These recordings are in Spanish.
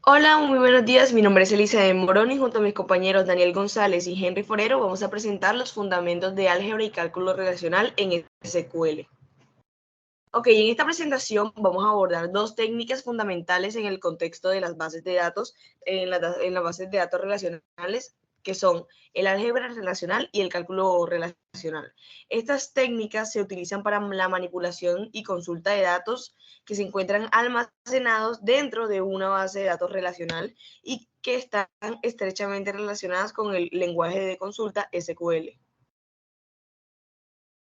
Hola, muy buenos días. Mi nombre es Elizabeth Morón y junto a mis compañeros Daniel González y Henry Forero vamos a presentar los fundamentos de álgebra y cálculo relacional en SQL. Ok, en esta presentación vamos a abordar dos técnicas fundamentales en el contexto de las bases de datos, en las bases de datos relacionales, que son el álgebra relacional y el cálculo relacional. Estas técnicas se utilizan para la manipulación y consulta de datos que se encuentran almacenados dentro de una base de datos relacional y que están estrechamente relacionadas con el lenguaje de consulta SQL.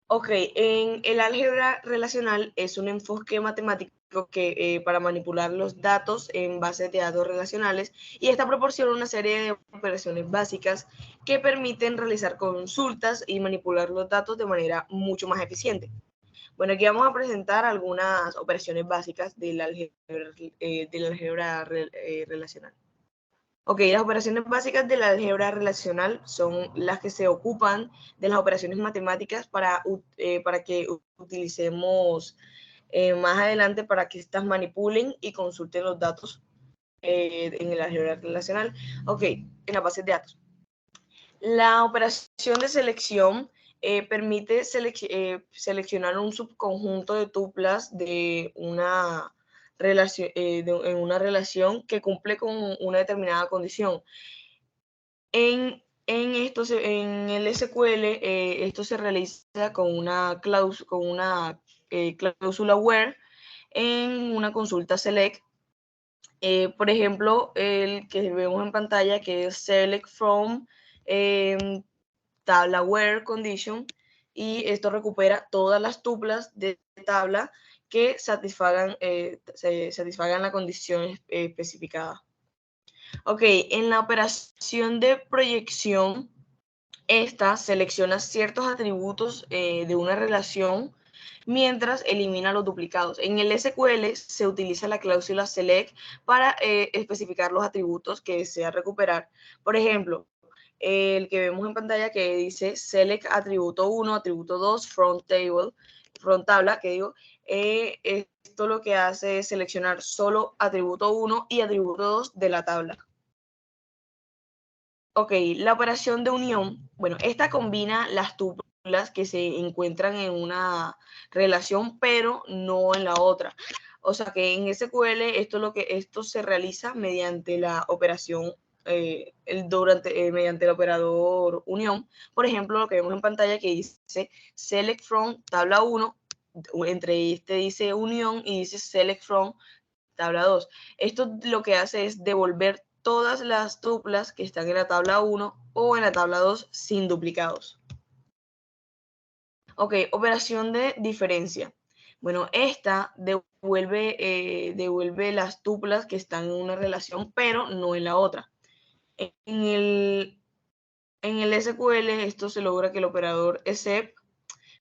Ok, en el álgebra relacional es un enfoque matemático que para manipular los datos en bases de datos relacionales y esta proporciona una serie de operaciones básicas que permiten realizar consultas y manipular los datos de manera mucho más eficiente. Bueno, aquí vamos a presentar algunas operaciones básicas del álgebra relacional. Ok, las operaciones básicas de la álgebra relacional son las que se ocupan de las operaciones matemáticas para que utilicemos más adelante para que estas manipulen y consulten los datos en el álgebra relacional. Ok, en la base de datos. La operación de selección permite seleccionar un subconjunto de tuplas de una en una relación que cumple con una determinada condición. En el SQL, esto se realiza con una cláusula where en una consulta select. Por ejemplo, el que vemos en pantalla, que es select from tabla where condition, y esto recupera todas las tuplas de tabla que satisfagan la condición especificada. Ok, en la operación de proyección, esta selecciona ciertos atributos de una relación mientras elimina los duplicados. En el SQL se utiliza la cláusula select para especificar los atributos que desea recuperar. Por ejemplo, el que vemos en pantalla que dice select atributo 1, atributo 2, front tabla, que digo, esto lo que hace es seleccionar solo atributo 1 y atributo 2 de la tabla. Ok, la operación de unión, bueno, esta combina las tuplas que se encuentran en una relación, pero no en la otra. O sea que en SQL esto se realiza mediante la operación, mediante el operador unión. Por ejemplo, lo que vemos en pantalla que dice select from tabla 1, entre este dice unión y dice select from tabla 2. Esto lo que hace es devolver todas las tuplas que están en la tabla 1 o en la tabla 2 sin duplicados. Ok, operación de diferencia. Bueno, esta devuelve las tuplas que están en una relación, pero no en la otra. En el, en el SQL esto se logra que el operador except,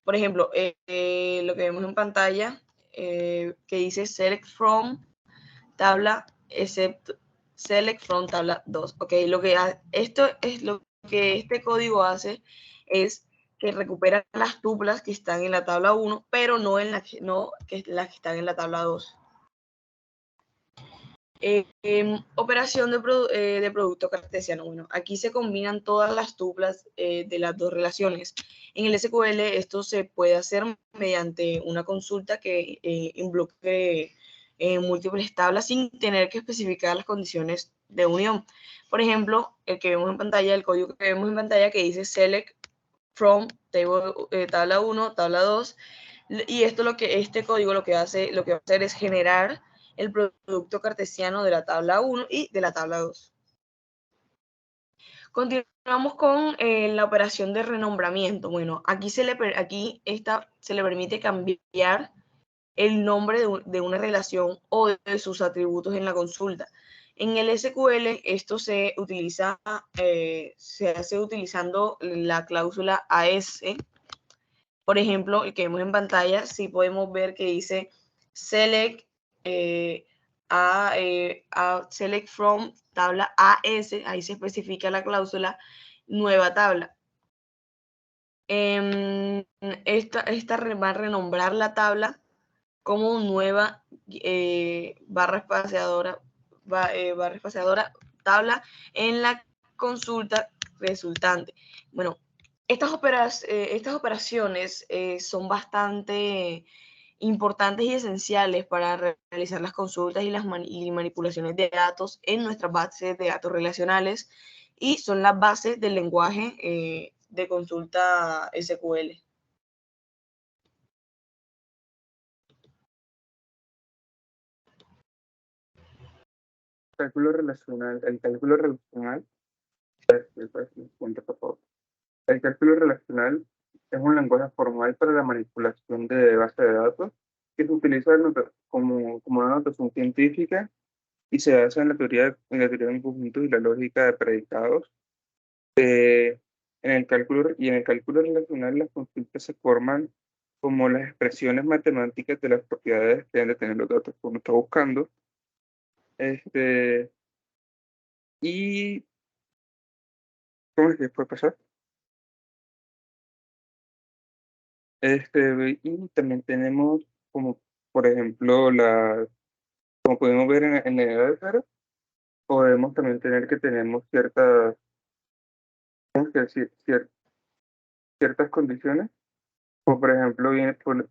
por ejemplo, lo que vemos en pantalla, que dice select from tabla except select from tabla 2. Ok, esto es lo que este código hace es que recupera las tuplas que están en la tabla 1, pero no, las que están en la tabla 2. Operación de producto cartesiano. Bueno, aquí se combinan todas las tuplas de las dos relaciones. En el SQL esto se puede hacer mediante una consulta que involucre múltiples tablas sin tener que especificar las condiciones de unión. Por ejemplo, el que vemos en pantalla, el código que vemos en pantalla que dice select from tabla 1, tabla 2, y este código lo que va a hacer es generar el producto cartesiano de la tabla 1 y de la tabla 2. Continuamos con la operación de renombramiento. Bueno, aquí se le permite cambiar el nombre de una relación o de sus atributos en la consulta. En el SQL esto se hace utilizando la cláusula AS. Por ejemplo, el que vemos en pantalla, sí podemos ver que dice select select from tabla AS, ahí se especifica la cláusula nueva tabla. Esta va a renombrar la tabla como nueva barra espaciadora, barra espaciadora, tabla en la consulta resultante. Bueno, estas operaciones son bastante importantes y esenciales para realizar las consultas y las manipulaciones de datos en nuestras bases de datos relacionales y son las bases del lenguaje de consulta SQL. Cálculo relacional. El cálculo relacional, por favor. El cálculo relacional es un lenguaje formal para la manipulación de bases de datos que se utiliza como una notación científica y se basa en la teoría de conjuntos y la lógica de predicados. En el cálculo relacional, las consultas se forman como las expresiones matemáticas de las propiedades que deben de tener los datos que uno está buscando. Y ¿cómo es que puede pasar? Y también tenemos como, por ejemplo, como podemos ver en la edad de cero, podemos también tener que tenemos ciertas, ¿cómo que decir? Ciertas condiciones, como por ejemplo,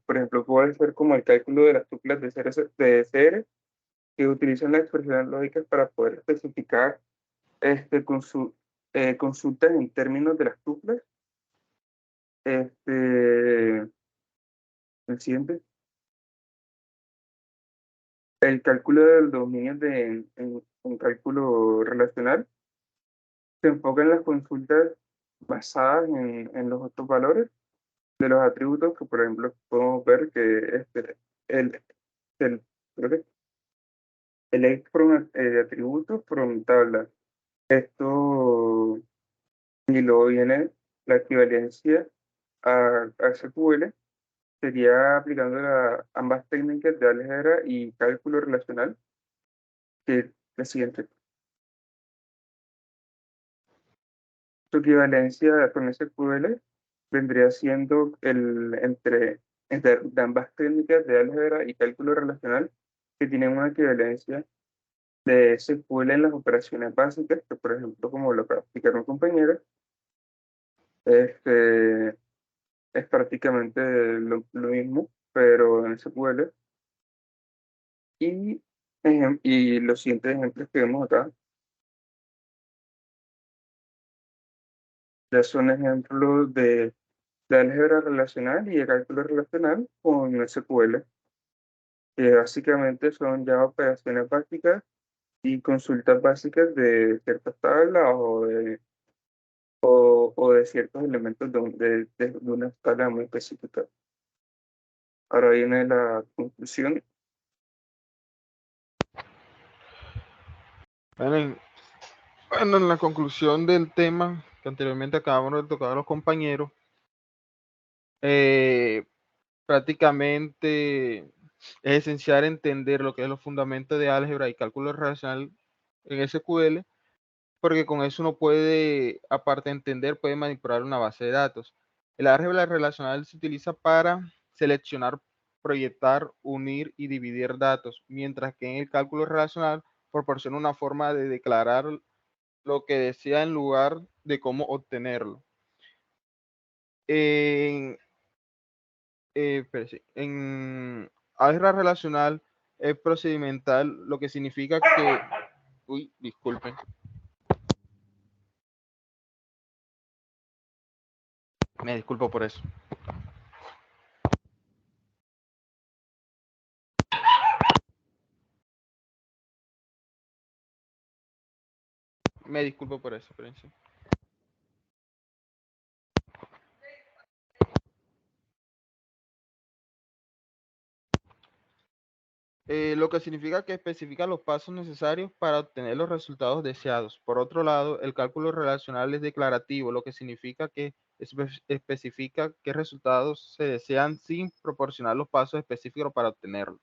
por ejemplo, puede ser como el cálculo de las tuplas de CR, que utilizan las expresiones lógicas para poder especificar consultas en términos de las tuplas. El siguiente. El cálculo de los dominios en cálculo relacional se enfoca en las consultas basadas en los otros valores de los atributos que, por ejemplo, podemos ver que el, el, creo que elect from atributos from tabla. Esto, y luego viene la equivalencia a SQL, sería aplicando ambas técnicas de álgebra y cálculo relacional, que es la siguiente. Su equivalencia con SQL vendría siendo entre ambas técnicas de álgebra y cálculo relacional, que tienen una equivalencia de SQL en las operaciones básicas, que por ejemplo, como lo acaba de explicar mi compañero, este, es prácticamente lo mismo, pero en SQL. Y los siguientes ejemplos que vemos acá ya son ejemplos de álgebra relacional y de cálculo relacional con SQL, que básicamente son ya operaciones básicas y consultas básicas de ciertas tablas o de ciertos elementos de una tabla muy específica. Ahora viene la conclusión. Bueno, en la conclusión del tema que anteriormente acabamos de tocar a los compañeros, prácticamente es esencial entender lo que es los fundamentos de álgebra y cálculo relacional en SQL, porque con eso uno puede, aparte de entender, puede manipular una base de datos. El álgebra relacional se utiliza para seleccionar, proyectar, unir y dividir datos, mientras que en el cálculo relacional proporciona una forma de declarar lo que desea en lugar de cómo obtenerlo. En álgebra relacional es procedimental, lo que significa que... Uy, disculpen. Me disculpo por eso. Me disculpo por eso, espérense. Lo que significa que especifica los pasos necesarios para obtener los resultados deseados. Por otro lado, el cálculo relacional es declarativo, lo que significa que especifica qué resultados se desean sin proporcionar los pasos específicos para obtenerlos.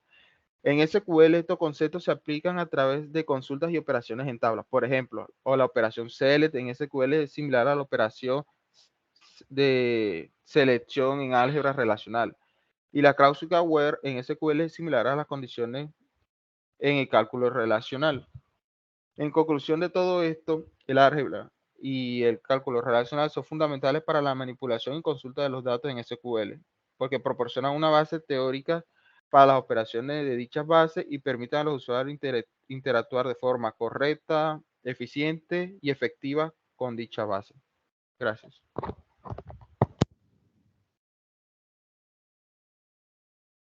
En SQL estos conceptos se aplican a través de consultas y operaciones en tablas. Por ejemplo, o la operación select en SQL es similar a la operación de selección en álgebra relacional. Y la cláusula where en SQL es similar a las condiciones en el cálculo relacional. En conclusión de todo esto, el álgebra y el cálculo relacional son fundamentales para la manipulación y consulta de los datos en SQL, porque proporcionan una base teórica para las operaciones de dichas bases y permiten a los usuarios interactuar de forma correcta, eficiente y efectiva con dicha base. Gracias.